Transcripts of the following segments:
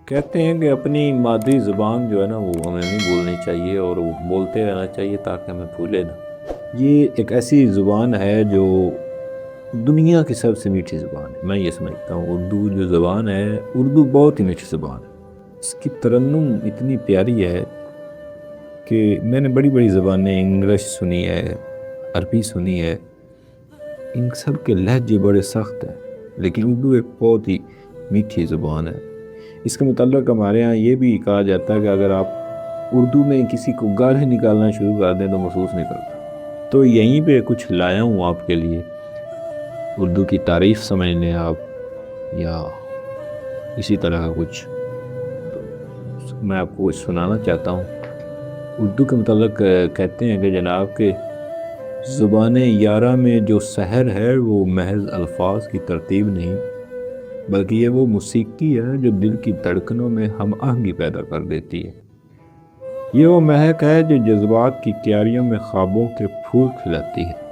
کہتے ہیں کہ اپنی مادری زبان جو ہے نا وہ ہمیں نہیں بھولنی چاہیے اور وہ بولتے رہنا چاہیے تاکہ ہمیں بھولے نہ۔ یہ ایک ایسی زبان ہے جو دنیا کی سب سے میٹھی زبان ہے، میں یہ سمجھتا ہوں۔ اردو جو زبان ہے، اردو بہت ہی میٹھی زبان ہے۔ اس کی ترنم اتنی پیاری ہے کہ میں نے بڑی بڑی زبانیں انگلش سنی ہے، عربی سنی ہے، ان سب کے لہجے بڑے سخت ہیں، لیکن اردو ایک بہت ہی میٹھی زبان ہے۔ اس کے متعلق ہمارے ہاں یہ بھی کہا جاتا ہے کہ اگر آپ اردو میں کسی کو گالی نکالنا شروع کر دیں تو محسوس نہیں کرتا۔ تو یہیں پہ کچھ لایا ہوں آپ کے لیے، اردو کی تعریف سمجھ لیں آپ، یا اسی طرح کا کچھ تو میں آپ کو کچھ سنانا چاہتا ہوں۔ اردو کے متعلق کہتے ہیں کہ جناب کہ زبان یارہ میں جو سحر ہے وہ محض الفاظ کی ترتیب نہیں، بلکہ یہ وہ موسیقی ہے جو دل کی دھڑکنوں میں ہم آہنگی پیدا کر دیتی ہے۔ یہ وہ مہک ہے جو جذبات کی کیاریوں میں خوابوں کے پھول کھلاتی ہے۔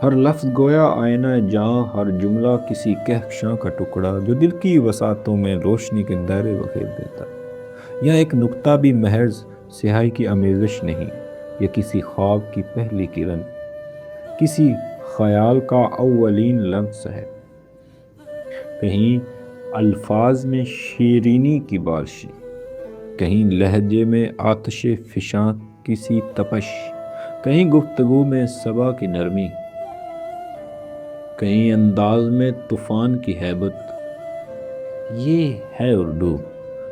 ہر لفظ گویا آئینہ جاں، ہر جملہ کسی کہکشاں کا ٹکڑا جو دل کی وسعتوں میں روشنی کے دائرے بکھیر دیتا ہے۔ یہ ایک نقطہ بھی محض سیاہی کی آمیزش نہیں، یہ کسی خواب کی پہلی کرن، کسی خیال کا اولین لمس ہے۔ کہیں الفاظ میں شیرینی کی بارشیں، کہیں لہجے میں آتش فشاں کسی تپش، کہیں گفتگو میں صبا کی نرمی، کہیں انداز میں طوفان کی ہیبت۔ یہ ہے اردو،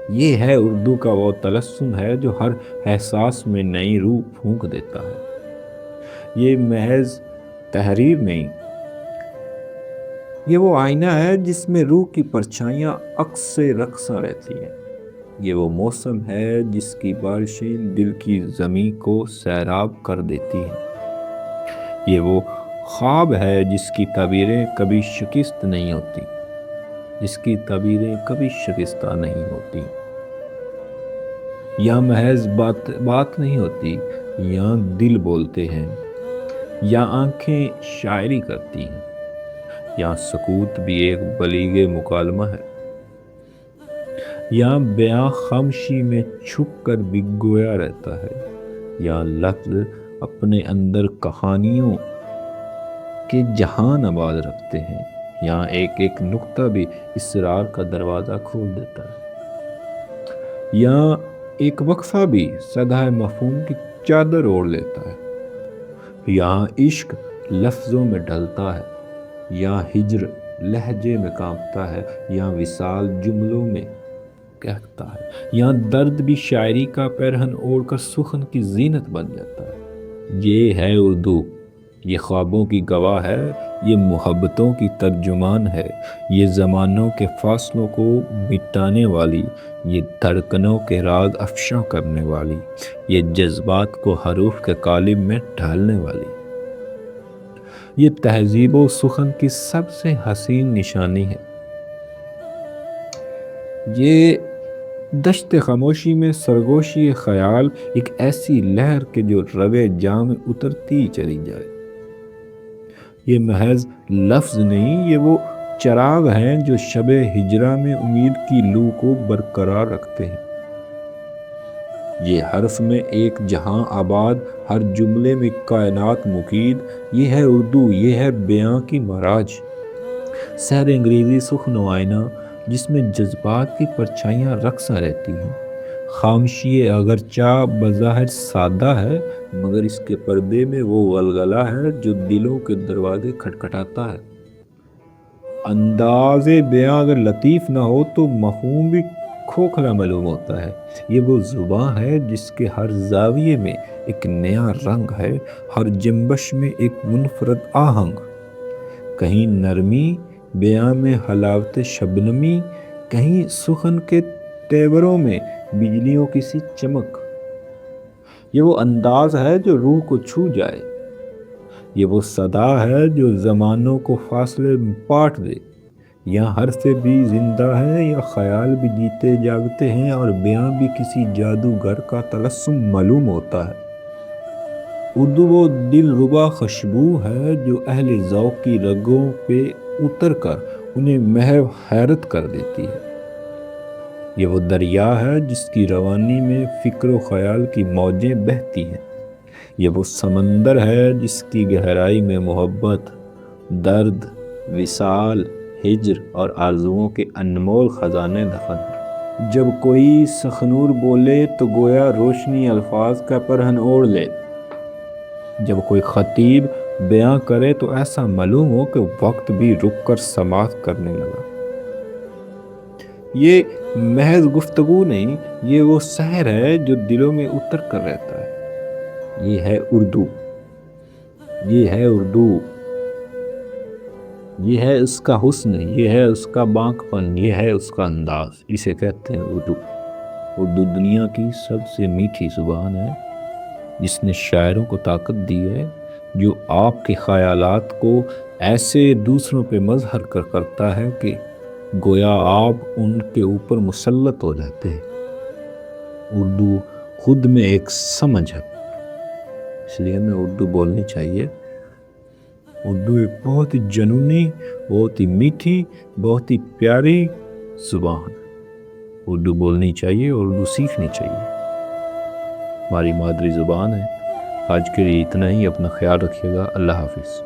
یہ ہے اردو کا وہ تلسم ہے جو ہر احساس میں نئی روح پھونک دیتا ہے۔ یہ محض تحریر نہیں، یہ وہ آئینہ ہے جس میں روح کی پرچھائیاں عکس سے رقصاں رہتی ہیں۔ یہ وہ موسم ہے جس کی بارشیں دل کی زمیں کو سیراب کر دیتی ہیں۔ یہ وہ خواب ہے جس کی تعبیریں کبھی شکست نہیں ہوتی، جس کی تعبیریں کبھی شکستہ نہیں ہوتی۔ یا محض بات نہیں ہوتی، یا دل بولتے ہیں، یا آنکھیں شاعری کرتی ہیں، یا سکوت بھی ایک بلیغ مکالمہ ہے، یا بیاں خاموشی میں چھپ کر بھی گویا رہتا ہے، یا لفظ اپنے اندر کہانیوں کے جہان آباد رکھتے ہیں، یا ایک ایک نقطہ بھی اسرار کا دروازہ کھول دیتا ہے، یا ایک وقفہ بھی سدائے مفہوم کی چادر اوڑھ لیتا ہے۔ یا عشق لفظوں میں ڈھلتا ہے، یا ہجر لہجے میں کانپتا ہے، یا وصال جملوں میں کہتا ہے، یا درد بھی شاعری کا پیرہن اوڑھ کر سخن کی زینت بن جاتا ہے۔ یہ ہے اردو، یہ خوابوں کی گواہ ہے، یہ محبتوں کی ترجمان ہے، یہ زمانوں کے فاصلوں کو مٹانے والی، یہ دھڑکنوں کے راز افشاں کرنے والی، یہ جذبات کو حروف کے قالب میں ڈھالنے والی، یہ تہذیب و سخن کی سب سے حسین نشانی ہے۔ یہ دشت خاموشی میں سرگوشی خیال، ایک ایسی لہر کے جو ربے جاں میں اترتی چلی جائے۔ یہ محض لفظ نہیں، یہ وہ چراغ ہیں جو شب ہجرا میں امید کی لو کو برقرار رکھتے ہیں۔ یہ حرف میں ایک جہاں آباد، ہر جملے میں کائنات مقید۔ یہ ہے اردو، یہ ہے بیاں کی معراج، سحر انگریزی سخن و آئینہ جس میں جذبات کی پرچھائیاں رقصاں رہتی ہیں۔ خاموشی اگرچہ بظاہر سادہ ہے، مگر اس کے پردے میں وہ غلغلہ ہے جو دلوں کے دروازے کھٹکھٹاتا ہے۔ انداز بیاں اگر لطیف نہ ہو تو مفہوم بھی کھوکھلا معلوم ہوتا ہے۔ یہ وہ زبان ہے جس کے ہر زاویے میں ایک نیا رنگ ہے، ہر جنبش میں ایک منفرد آہنگ، کہیں نرمی بیاں میں حلاوت شبنمی، کہیں سخن کے تیوروں میں بجلیوں کی سی چمک۔ یہ وہ انداز ہے جو روح کو چھو جائے، یہ وہ صدا ہے جو زمانوں کو فاصلے میں پاٹ دے۔ یہاں حرف بھی زندہ ہے، یا خیال بھی جیتے جاگتے ہیں، اور بیاں بھی کسی جادوگر کا طلسم معلوم ہوتا ہے۔ اردو وہ دل ربا خوشبو ہے جو اہل ذوق کی رگوں پہ اتر کر انہیں محو حیرت کر دیتی ہے۔ یہ وہ دریا ہے جس کی روانی میں فکر و خیال کی موجیں بہتی ہیں، یہ وہ سمندر ہے جس کی گہرائی میں محبت، درد، وصال، ہجر اور آرزوؤں کے انمول خزانے دفن ہیں۔ جب کوئی سخنور بولے تو گویا روشنی الفاظ کا پرہن اوڑھ لے، جب کوئی خطیب بیاں کرے تو ایسا معلوم ہو کہ وقت بھی رک کر سماعت کرنے لگا۔ یہ محض گفتگو نہیں، یہ وہ سحر ہے جو دلوں میں اتر کر رہتا ہے۔ یہ ہے اردو، یہ ہے اردو، یہ ہے اس کا حسن، یہ ہے اس کا بانک پن، یہ ہے اس کا انداز، اسے کہتے ہیں اردو۔ اردو دنیا کی سب سے میٹھی زبان ہے، جس نے شاعروں کو طاقت دی ہے، جو آپ کے خیالات کو ایسے دوسروں پہ مظہر کرتا ہے کہ گویا آپ ان کے اوپر مسلط ہو جاتے ہیں۔ اردو خود میں ایک سمجھ ہے، اس لیے ہمیں اردو بولنی چاہیے۔ اردو ایک بہت ہی جنونی، بہت ہی میٹھی، بہت ہی پیاری زبان، اردو بولنی چاہیے، اردو سیکھنی چاہیے، ہماری مادری زبان ہے۔ آج کے لیے اتنا ہی، اپنا خیال رکھیے گا، اللہ حافظ۔